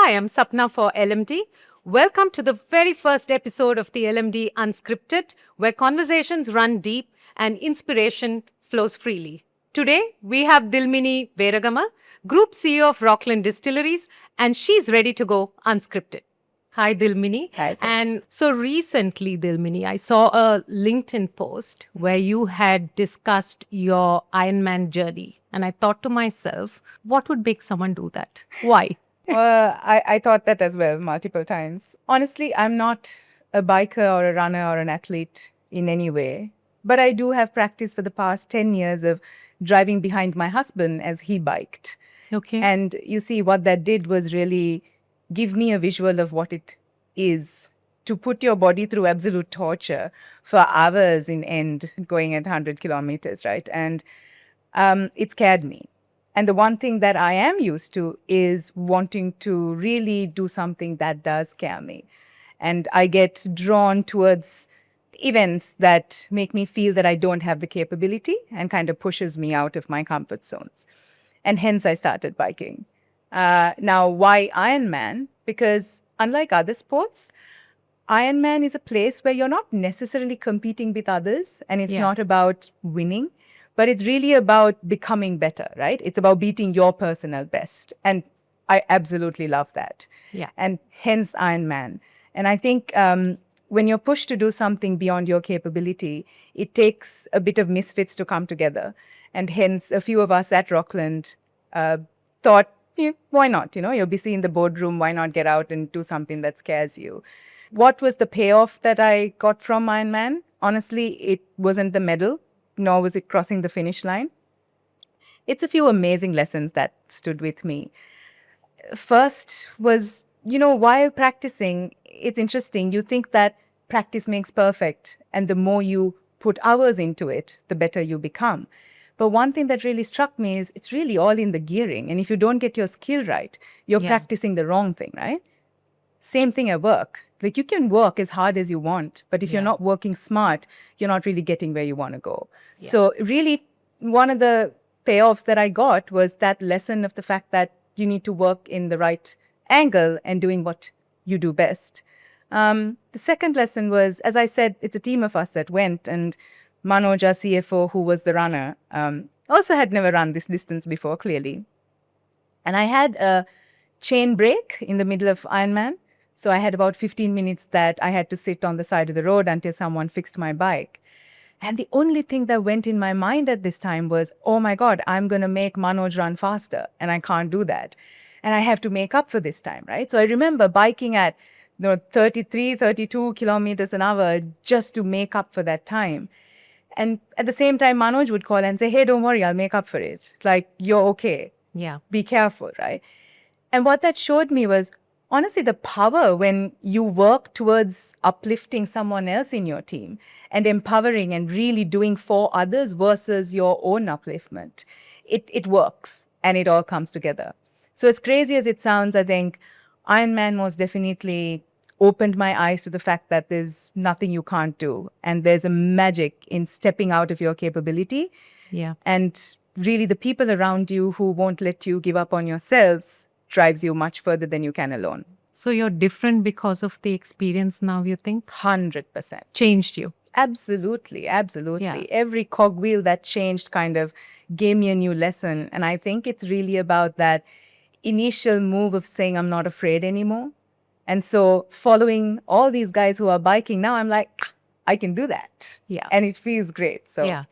Hi, I'm Sapna for LMD. Welcome to the very first episode of the LMD Unscripted, where conversations run deep and inspiration flows freely. Today, we have Dilmini Weragama, Group CEO of Rockland Distilleries, and she's ready to go unscripted. Hi, Dilmini. Hi, sir. And so recently, Dilmini, I saw a LinkedIn post where you had discussed your Ironman journey. And I thought to myself, what would make someone do that? Why? I thought that as well multiple times. Honestly, I'm not a biker or a runner or an athlete in any way, but I do have practice for the past 10 years of driving behind my husband as he biked. Okay. And you see, what that did was really give me a visual of what it is to put your body through absolute torture for hours in end going at 100 kilometers, right? And it scared me. And the one thing that I am used to is wanting to really do something that does scare me. And I get drawn towards events that make me feel that I don't have the capability and kind of pushes me out of my comfort zones. And hence I started biking. Now, why Ironman? Because unlike other sports, Ironman is a place where you're not necessarily competing with others, and it's not about winning, but it's really about becoming better, right? It's about beating your personal best. And I absolutely love that. Yeah. And hence Ironman. And I think when you're pushed to do something beyond your capability, it takes a bit of misfits to come together. And hence, a few of us at Rockland thought, why not? You're busy in the boardroom. Why not get out and do something that scares you? What was the payoff that I got from Ironman? Honestly, it wasn't the medal, nor was it crossing the finish line. It's a few amazing lessons that stood with me. First was, while practicing, it's interesting. You think that practice makes perfect, and the more you put hours into it, the better you become. But one thing that really struck me is it's really all in the gearing. And if you don't get your skill right, you're practicing the wrong thing, right? Same thing at work. Like, you can work as hard as you want, but if you're not working smart, you're not really getting where you want to go. Yeah. So really, one of the payoffs that I got was that lesson of the fact that you need to work in the right angle and doing what you do best. The second lesson was, as I said, it's a team of us that went, and Manoj, our CFO, who was the runner, also had never run this distance before, clearly. And I had a chain break in the middle of Ironman. So I had about 15 minutes that I had to sit on the side of the road until someone fixed my bike. And the only thing that went in my mind at this time was, oh my God, I'm going to make Manoj run faster. And I can't do that. And I have to make up for this time, right? So I remember biking at 33, 32 kilometers an hour just to make up for that time. And at the same time, Manoj would call and say, hey, don't worry, I'll make up for it. Like, you're okay. Yeah. Be careful, right? And what that showed me was, honestly, the power when you work towards uplifting someone else in your team and empowering and really doing for others versus your own upliftment. It works and it all comes together. So as crazy as it sounds, I think Ironman most definitely opened my eyes to the fact that there's nothing you can't do. And there's a magic in stepping out of your capability. Yeah. And really, the people around you who won't let you give up on yourselves drives you much further than you can alone. So you're different because of the experience now, you think? 100%. Changed you. Absolutely, absolutely. Yeah. Every cogwheel that changed kind of gave me a new lesson. And I think it's really about that initial move of saying, I'm not afraid anymore. And so following all these guys who are biking, now I'm like, I can do that. Yeah. And it feels great. So Yeah.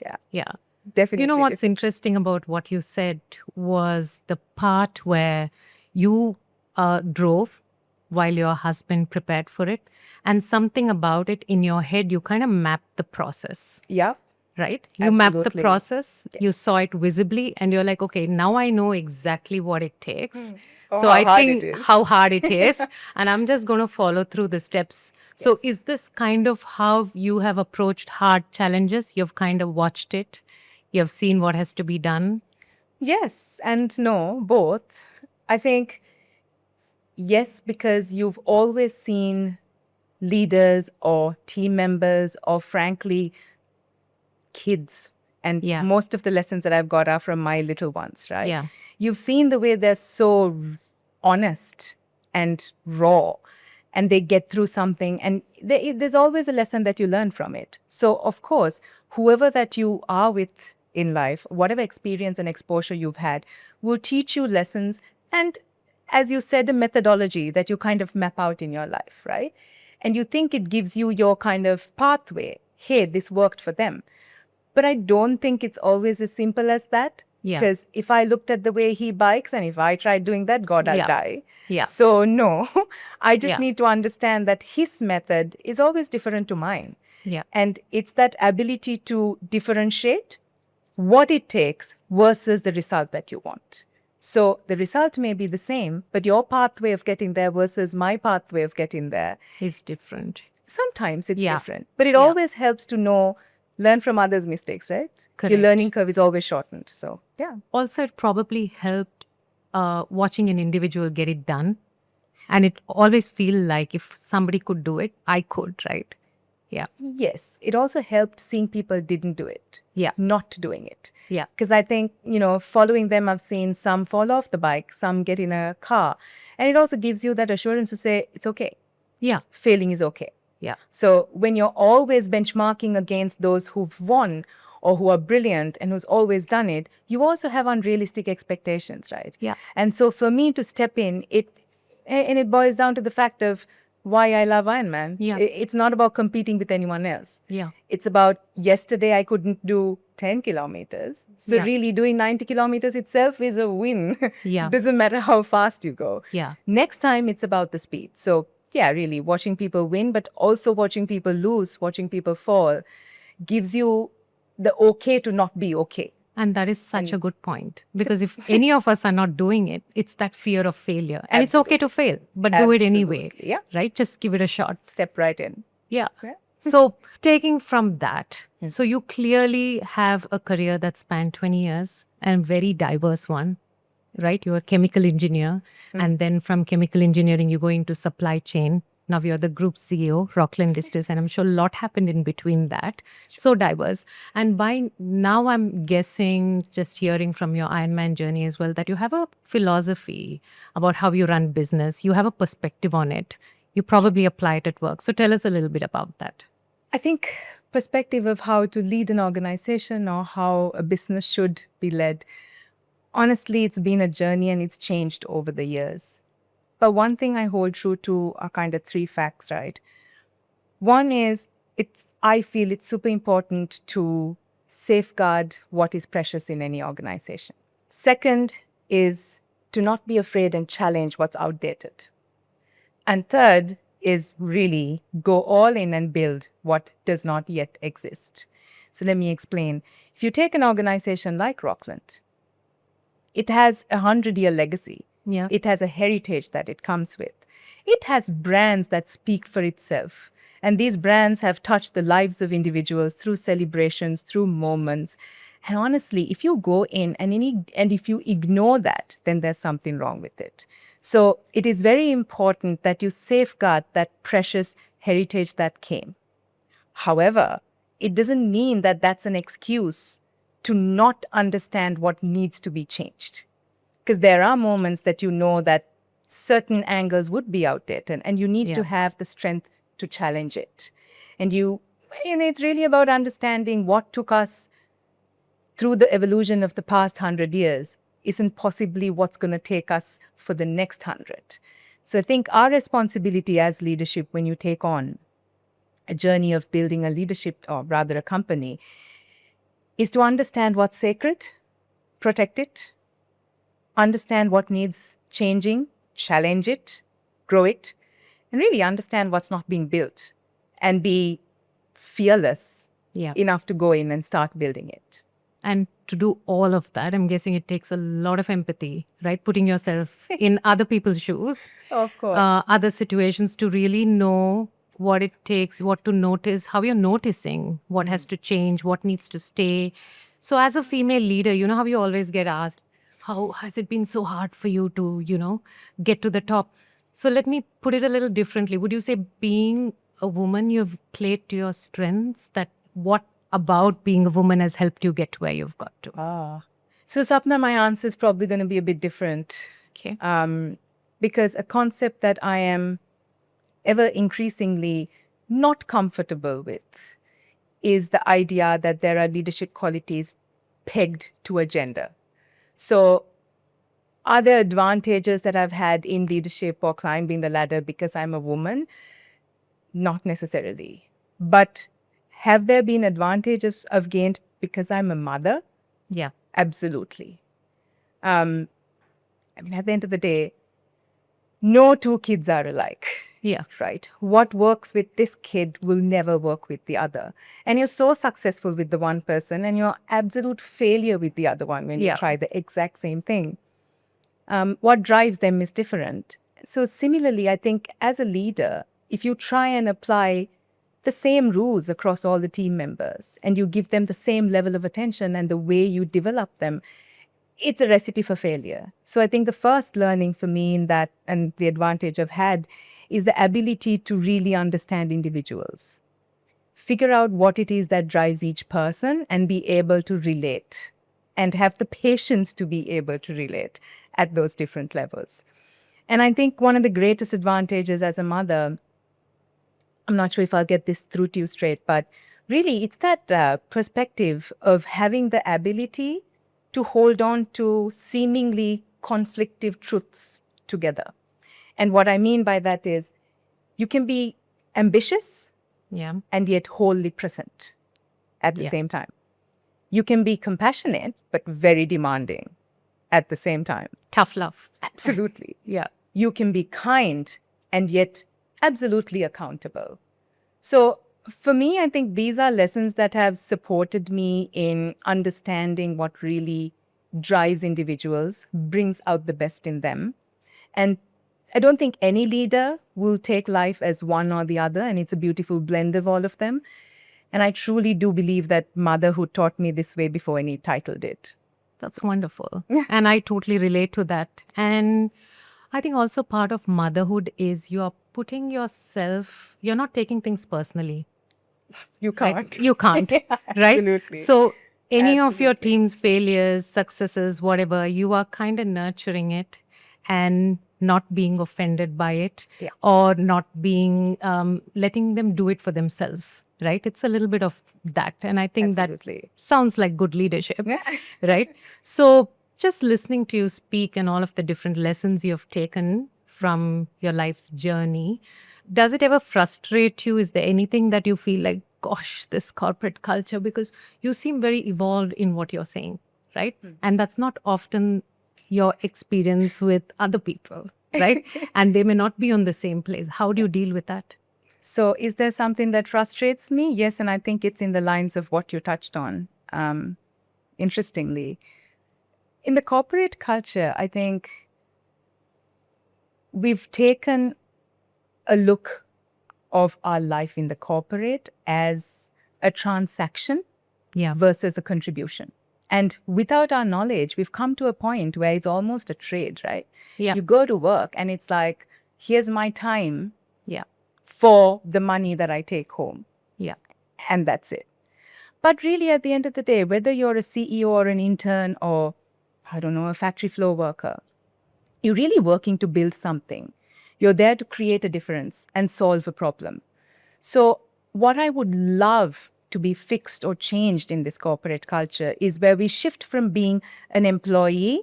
definitely. You know what's interesting about what you said was the part where you drove while your husband prepared for it, and something about it in your head, you kind of mapped the process. Yeah. Right? You mapped the Absolutely. process, you saw it visibly, and you're like, okay, now I know exactly what it takes. Or So how I hard think it is. how hard it is, and I'm just going to follow through the steps. So is this kind of how you have approached hard challenges? You've kind of watched it, you've seen what has to be done. Yes and no, both. I think yes, because you've always seen leaders or team members or frankly, kids. And most of the lessons that I've got are from my little ones, right? Yeah. You've seen the way they're so honest and raw, and they get through something, and there's always a lesson that you learn from it. So, of course, whoever that you are with in life, whatever experience and exposure you've had, will teach you lessons and, as you said, a methodology that you kind of map out in your life, right? And you think it gives you your kind of pathway. Hey, this worked for them. But I don't think it's always as simple as that. Yeah. Because if I looked at the way he bikes and if I tried doing that, God, I'll Yeah. die. Yeah. So, no, I just Yeah. need to understand that his method is always different to mine. Yeah. And it's that ability to differentiate what it takes versus the result that you want. So the result may be the same, but your pathway of getting there versus my pathway of getting there, Is different. sometimes it's Yeah. different. But it Yeah. always helps to know, learn from others' mistakes, right? Your Correct. learning curve is always shortened. So, yeah. Also, it probably helped watching an individual get it done. And it always feel like if somebody could do it, I could, right? Yeah. Yes. It also helped seeing people didn't do it. Yeah. Not doing it. Yeah. Because I think, following them, I've seen some fall off the bike, some get in a car. And it also gives you that assurance to say, it's okay. Yeah. Failing is okay. Yeah. So when you're always benchmarking against those who've won or who are brilliant and who's always done it, you also have unrealistic expectations, right? Yeah. And so for me to step in, it boils down to the fact of why I love Ironman. Yeah. It's not about competing with anyone else. Yeah. It's about yesterday I couldn't do 10 kilometers. So Yeah. really doing 90 kilometers itself is a win. Yeah. Doesn't matter how fast you go. Yeah. Next time it's about the speed. So yeah, really watching people win, but also watching people lose, watching people fall gives you the okay to not be okay. And that is such a good point. Because if any of us are not doing it, it's that fear of failure. And it's okay to fail, but do it anyway. Absolutely. Yeah. Right? Just give it a shot. Step right in. Yeah. Yeah. So taking from that, so you clearly have a career that spanned 20 years and very diverse one, right? You're a chemical engineer. And then from chemical engineering, you go into supply chain. Now you're the group CEO, Rockland Distilleries, and I'm sure a lot happened in between that. So diverse. And by now, I'm guessing, just hearing from your Ironman journey as well, that you have a philosophy about how you run business. You have a perspective on it. You probably apply it at work. So tell us a little bit about that. I think perspective of how to lead an organization or how a business should be led. Honestly, it's been a journey and it's changed over the years. But one thing I hold true to are kind of three facts, right? One is I feel it's super important to safeguard what is precious in any organization. Second is to not be afraid and challenge what's outdated. And third is really go all in and build what does not yet exist. So let me explain. If you take an organization like Rockland, it has a 100-year legacy. Yeah. It has a heritage that it comes with. It has brands that speak for itself. And these brands have touched the lives of individuals through celebrations, through moments. And honestly, if you go in and if you ignore that, then there's something wrong with it. So it is very important that you safeguard that precious heritage that came. However, it doesn't mean that that's an excuse to not understand what needs to be changed. Because there are moments that you know that certain angles would be outdated and you need to have the strength to challenge it. And it's really about understanding what took us through the evolution of the past 100 years isn't possibly what's going to take us for the next 100. So I think our responsibility as leadership when you take on a journey of building a leadership, or rather a company, is to understand what's sacred, protect it, understand what needs changing, challenge it, grow it, and really understand what's not being built and be fearless enough to go in and start building it. And to do all of that, I'm guessing it takes a lot of empathy, right? Putting yourself in other people's shoes, Of course. other situations to really know what it takes, what to notice, how you're noticing, what has to change, what needs to stay. So as a female leader, you know how you always get asked, how has it been so hard for you to, get to the top? So let me put it a little differently. Would you say being a woman, you've played to your strengths? That what about being a woman has helped you get to where you've got to? So Sapna, my answer is probably going to be a bit different. Okay. because a concept that I am ever increasingly not comfortable with is the idea that there are leadership qualities pegged to a gender. So, are there advantages that I've had in leadership or climbing the ladder because I'm a woman? Not necessarily. But have there been advantages I've gained because I'm a mother? Yeah. Absolutely. I mean, at the end of the day, no two kids are alike. Yeah. Right. What works with this kid will never work with the other. And you're so successful with the one person and you're absolute failure with the other one when you Yeah. try the exact same thing. What drives them is different. So similarly, I think as a leader, if you try and apply the same rules across all the team members and you give them the same level of attention and the way you develop them, it's a recipe for failure. So I think the first learning for me in that, and the advantage I've had, is the ability to really understand individuals. Figure out what it is that drives each person and be able to relate and have the patience to be able to relate at those different levels. And I think one of the greatest advantages as a mother, I'm not sure if I'll get this through to you straight, but really it's that perspective of having the ability to hold on to seemingly conflictive truths together. And what I mean by that is you can be ambitious Yeah. and yet wholly present at the Yeah. same time. You can be compassionate but very demanding at the same time. Tough love. Absolutely. Yeah. You can be kind and yet absolutely accountable. So for me, I think these are lessons that have supported me in understanding what really drives individuals, brings out the best in them. And I don't think any leader will take life as one or the other, and it's a beautiful blend of all of them. And I truly do believe that motherhood taught me this way before any title did. That's wonderful. Yeah. And I totally relate to that. And I think also part of motherhood is you're putting yourself, you're not taking things personally. You Right? can't. You can't, Yeah, right? absolutely. So any of your Absolutely. team's failures, successes, whatever, you are kind of nurturing it and not being offended by it, Yeah. or not being letting them do it for themselves, right? It's a little bit of that. And I think Absolutely. that sounds like good leadership, Yeah. right? So just listening to you speak and all of the different lessons you've taken from your life's journey, does it ever frustrate you? Is there anything that you feel like, gosh, this corporate culture, because you seem very evolved in what you're saying, right? And that's not often your experience with other people, right? And they may not be on the same place. How do you deal with that? So, is there something that frustrates me? Yes, and I think it's in the lines of what you touched on. Interestingly, in the corporate culture, I think we've taken a look of our life in the corporate as a transaction Yeah. versus a contribution. And without our knowledge, we've come to a point where it's almost a trade, right? Yeah. You go to work and it's like, here's my time Yeah. for the money that I take home. Yeah. And that's it. But really, at the end of the day, whether you're a CEO or an intern or, I don't know, a factory floor worker, you're really working to build something. You're there to create a difference and solve a problem. So, what I would love to be fixed or changed in this corporate culture is where we shift from being an employee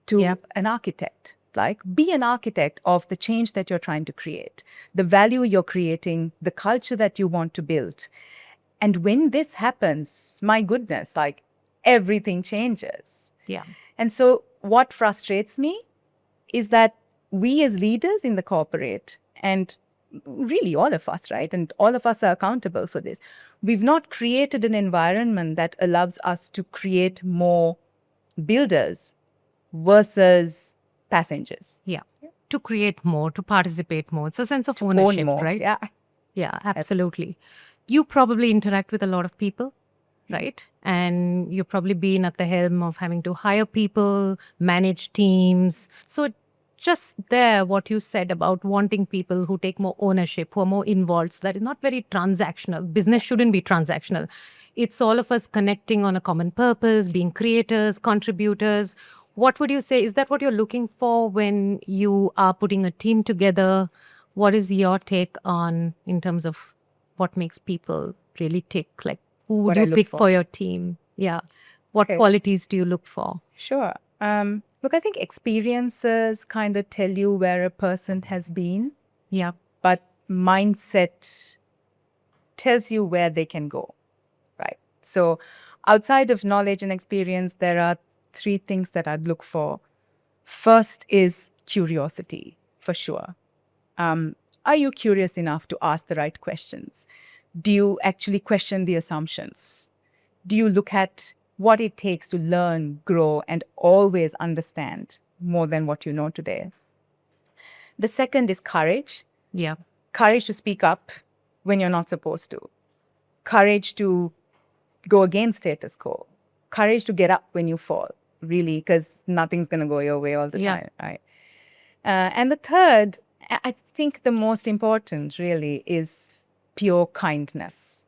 to Yep. an architect. Like, be an architect of the change that you're trying to create, the value you're creating, the culture that you want to build. And when this happens, my goodness, like everything changes. Yeah. And so, what frustrates me is that we as leaders in the corporate, and really all of us, right? And all of us are accountable for this. We've not created an environment that allows us to create more builders versus passengers. Yeah. To create more, to participate more. It's a sense of Own ownership, more. right? Yeah. Yeah, absolutely. You probably interact with a lot of people, right? And you've probably been at the helm of having to hire people, manage teams. So just there, what you said about wanting people who take more ownership, who are more involved, so that is not very transactional. Business shouldn't be transactional. It's all of us connecting on a common purpose, being creators, contributors. What would you say? Is that what you're looking for when you are putting a team together? What is your take on in terms of what makes people really tick? Like, who would What I you look pick for. for your team? Yeah. What Okay. qualities do you look for? Sure. Look, I think experiences kind of tell you where a person has been, Yeah. but mindset tells you where they can go, right? So, outside of knowledge and experience, there are three things that I'd look for. First is curiosity, for sure. Um, are you curious enough to ask the right questions? Do you actually question the assumptions? Do you look at what it takes to learn, grow, and always understand more than what you know today? The second is courage. Yeah. Courage to speak up when you're not supposed to. Courage to go against status quo. Courage to get up when you fall, really, because nothing's going to go your way all the Yeah. time, right? And the third, I think the most important really is pure kindness.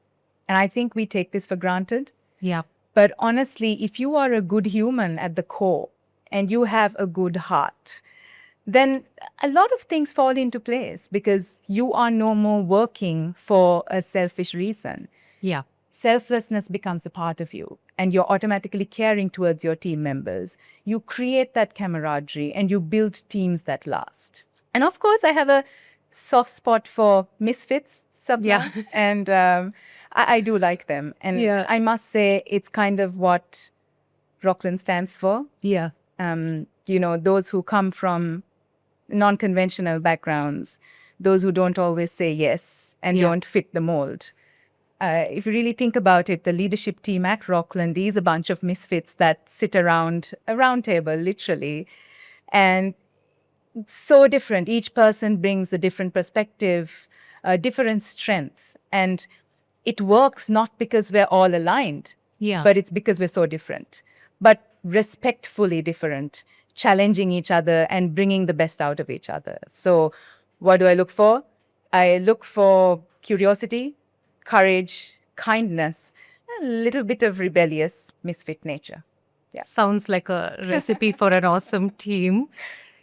And I think we take this for granted. Yeah. But honestly, if you are a good human at the core and you have a good heart, then a lot of things fall into place because you are no more working for a selfish reason. Yeah. Selflessness becomes a part of you and you're automatically caring towards your team members. You create that camaraderie and you build teams that last. And of course, I have a soft spot for misfits, Yeah. Sabna, and I do like them. And Yeah. I must say, it's kind of what Rockland stands for. Yeah. Those who come from non-conventional backgrounds, those who don't always say yes and Yeah. don't fit the mold. If you really think about it, the leadership team at Rockland is a bunch of misfits that sit around a round table, literally. And it's so different. Each person brings a different perspective, a different strength. And it works not because we're all aligned, Yeah. but it's because we're so different, but respectfully different, challenging each other and bringing the best out of each other. So, what do I look for? I look for curiosity, courage, kindness, a little bit of rebellious misfit nature. Yeah. Sounds like a recipe for an awesome team.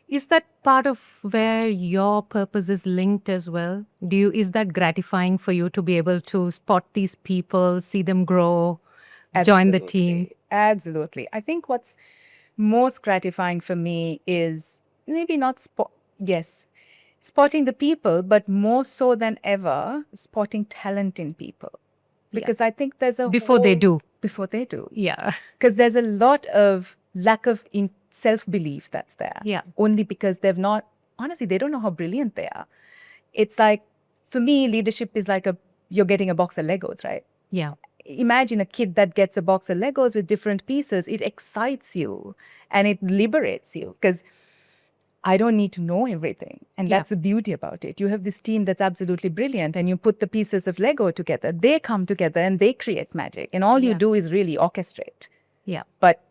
Is that part of where your purpose is linked as well? Is that gratifying for you to be able to spot these people, see them grow, join the team? Absolutely. I think what's most gratifying for me is maybe not spotting the people, but more so than ever, spotting talent in people. Yeah. Because I think there's a Before they do. before they do. Yeah. Because there's a lot of lack of self-belief that's there. Yeah. Only because they don't know how brilliant they are. It's like, for me, leadership is like you're getting a box of Legos, right? Yeah. Imagine a kid that gets a box of Legos with different pieces. It excites you and it liberates you because I don't need to know everything. And Yeah. that's the beauty about it. You have this team that's absolutely brilliant and you put the pieces of Lego together. They come together and they create magic. And all you Yeah. do is really orchestrate. Yeah. But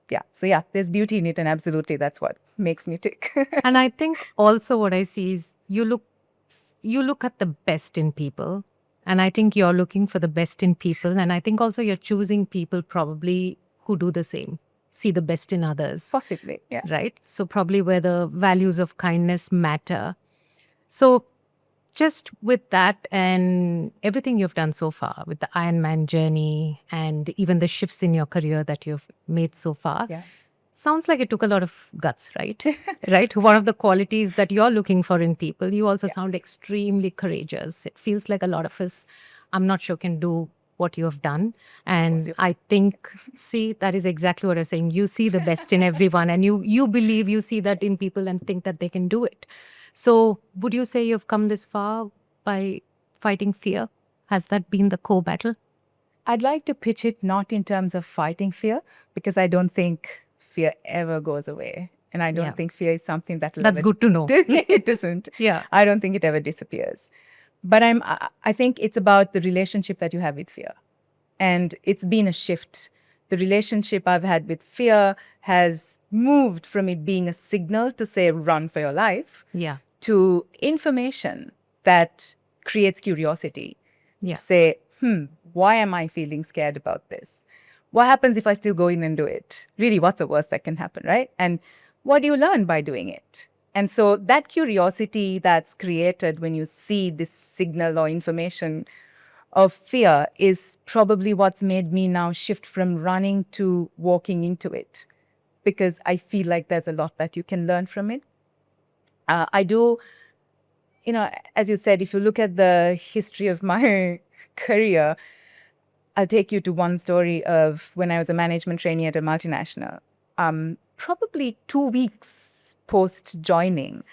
yeah, there's beauty in it. And absolutely, that's what makes me tick. And I think also what I see is you look at the best in people. And I think you're looking for the best in people. And I think also you're choosing people probably who do the same, see the best in others. Possibly, yeah. Right? So probably where the values of kindness matter. So just with that and everything you've done so far with the Ironman journey and even the shifts in your career that you've made so far, Yeah. sounds like it took a lot of guts, right? Right? One of the qualities that you're looking for in people, you also sound extremely courageous. It feels like a lot of us, I'm not sure, can do what you have done. And I think, see, that is exactly what I'm saying. You see the best in everyone and you believe you see that in people and think that they can do it. So would you say you've come this far by fighting fear? Has that been the core battle? I'd like to pitch it not in terms of fighting fear, because I don't think fear ever goes away. And I don't think fear is something that will That's ever good to know. It doesn't. Yeah. I don't think it ever disappears. But I think it's about the relationship that you have with fear. And it's been a shift. The relationship I've had with fear has moved from it being a signal to say, run for your life, Yeah. to information that creates curiosity. Yeah. To say, why am I feeling scared about this? What happens if I still go in and do it? Really, what's the worst that can happen, right? And what do you learn by doing it? And so that curiosity that's created when you see this signal or information of fear is probably what's made me now shift from running to walking into it, because I feel like there's a lot that you can learn from it. I do, as you said, if you look at the history of my career, I'll take you to one story of when I was a management trainee at a multinational. Probably 2 weeks post joining,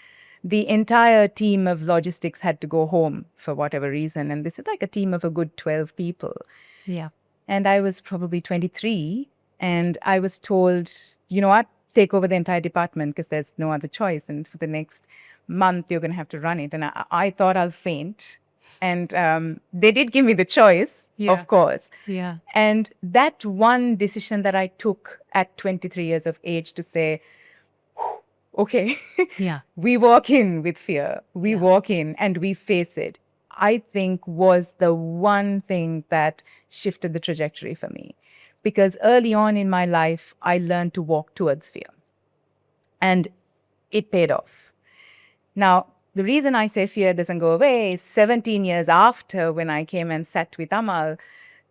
the entire team of logistics had to go home for whatever reason. And this is like a team of a good 12 people. Yeah. And I was probably 23. And I was told, you know what, take over the entire department because there's no other choice. And for the next month, you're going to have to run it. And I thought I'll faint. And they did give me the choice, Yeah. of course. Yeah. And that one decision that I took at 23 years of age to say, okay, Yeah. we walk in with fear, we Yeah. walk in and we face it, I think was the one thing that shifted the trajectory for me. Because early on in my life, I learned to walk towards fear. And it paid off. Now, the reason I say fear doesn't go away is 17 years after when I came and sat with Amal,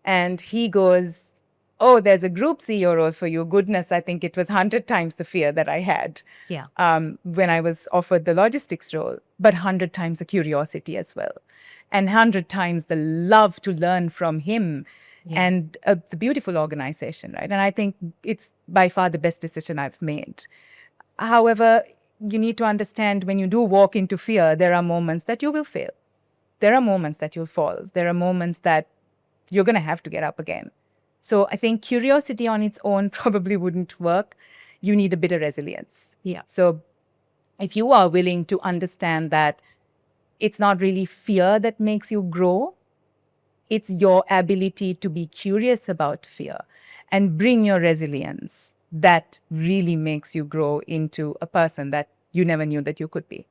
and he goes, oh, there's a group CEO role for you. Goodness, I think it was 100 times the fear that I had Yeah. when I was offered the logistics role, but 100 times the curiosity as well. And 100 times the love to learn from him. Yeah. And the beautiful organization, right? And I think it's by far the best decision I've made. However, you need to understand when you do walk into fear, there are moments that you will fail. There are moments that you'll fall. There are moments that you're going to have to get up again. So I think curiosity on its own probably wouldn't work. You need a bit of resilience. Yeah. So if you are willing to understand that it's not really fear that makes you grow, it's your ability to be curious about fear and bring your resilience that really makes you grow into a person that you never knew that you could be.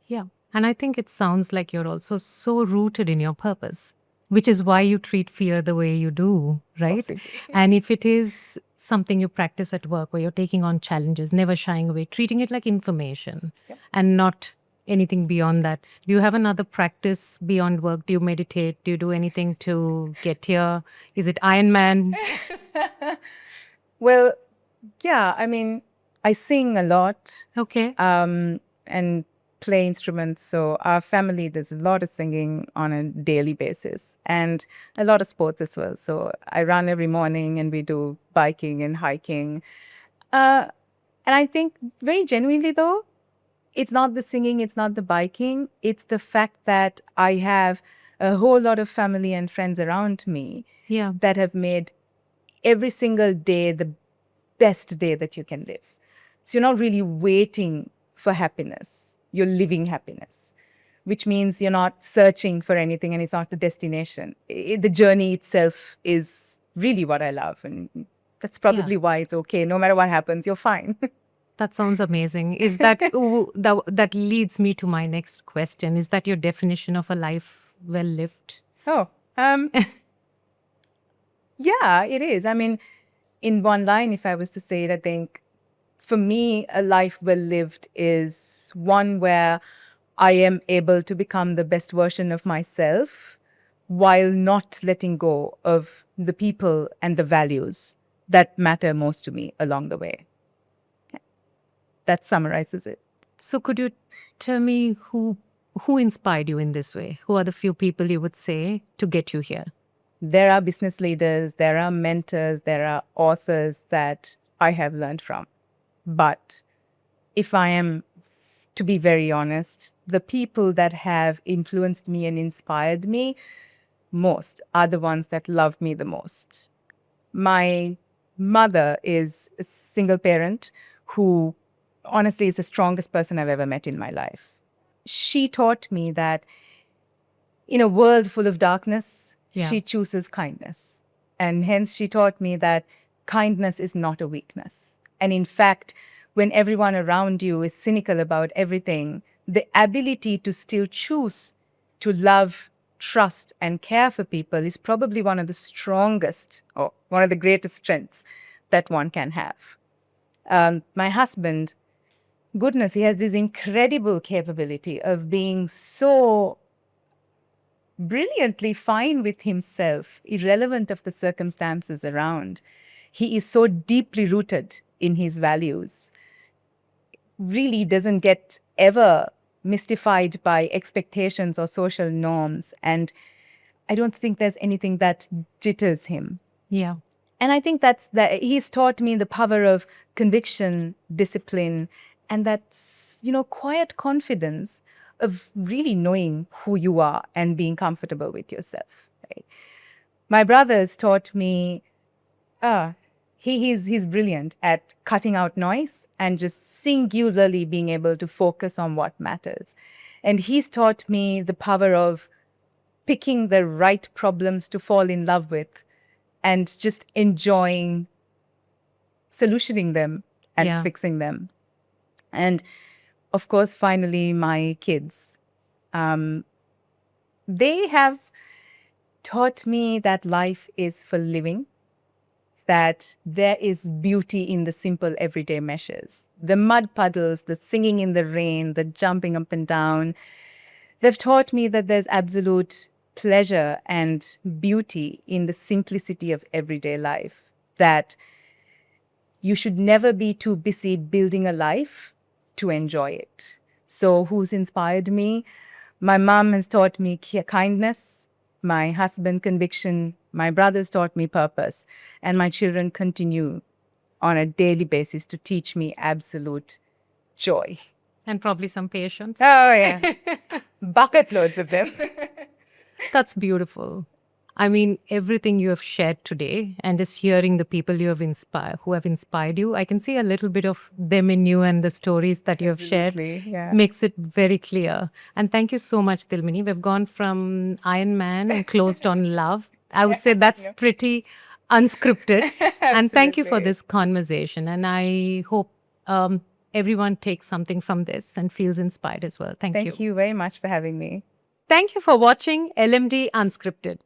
Yeah. And I think it sounds like you're also so rooted in your purpose, which is why you treat fear the way you do, right? Possibly. And if it is something you practice at work where you're taking on challenges, never shying away, treating it like information Yep. and not anything beyond that. Do you have another practice beyond work? Do you meditate? Do you do anything to get here? Is it Iron Man? Well, yeah, I mean, I sing a lot. Okay. And play instruments. So our family, there's a lot of singing on a daily basis and a lot of sports as well. So I run every morning and we do biking and hiking. And I think very genuinely though, it's not the singing, it's not the biking, it's the fact that I have a whole lot of family and friends around me Yeah. that have made every single day the best day that you can live. So you're not really waiting for happiness, you're living happiness, which means you're not searching for anything and it's not the destination. The journey itself is really what I love. And that's probably why it's okay. No matter what happens, you're fine. That sounds amazing. Is that that leads me to my next question? Is that your definition of a life well lived? Oh, yeah, it is. I mean, in one line, if I was to say it, I think for me, a life well lived is one where I am able to become the best version of myself while not letting go of the people and the values that matter most to me along the way. That summarizes it. So could you tell me who inspired you in this way? Who are the few people you would say to get you here? There are business leaders, there are mentors, there are authors that I have learned from. But if I am to be very honest, the people that have influenced me and inspired me most are the ones that love me the most. My mother is a single parent who honestly is the strongest person I've ever met in my life. She taught me that in a world full of darkness, she chooses kindness. And hence she taught me that kindness is not a weakness. And in fact, when everyone around you is cynical about everything, the ability to still choose to love trust and care for people is probably one of the strongest or one of the greatest strengths that one can have. My husband, goodness, he has this incredible capability of being so brilliantly fine with himself, irrelevant of the circumstances around. He is so deeply rooted in his values, really doesn't get ever mystified by expectations or social norms. And I don't think there's anything that jitters him. Yeah. And I think that's that he's taught me the power of conviction, discipline, and that, quiet confidence of really knowing who you are and being comfortable with yourself. Right? My brother has taught me, he's brilliant at cutting out noise and just singularly being able to focus on what matters. And he's taught me the power of picking the right problems to fall in love with and just enjoying solutioning them and fixing them. And of course, finally, my kids. They have taught me that life is for living, that there is beauty in the simple everyday measures, the mud puddles, the singing in the rain, the jumping up and down. They've taught me that there's absolute pleasure and beauty in the simplicity of everyday life, that you should never be too busy building a life to enjoy it. So who's inspired me? My mom has taught me kindness, my husband conviction, my brothers taught me purpose, and my children continue on a daily basis to teach me absolute joy. And probably some patience. Oh, yeah. Bucket loads of them. That's beautiful. I mean, everything you have shared today and just hearing the people who have inspired you, I can see a little bit of them in you, and the stories that you have shared makes it very clear. And thank you so much, Dilmini. We've gone from Iron Man and closed on love. I would say that's pretty unscripted. And thank you for this conversation. And I hope everyone takes something from this and feels inspired as well. Thank you. Thank you very much for having me. Thank you for watching LMD Unscripted.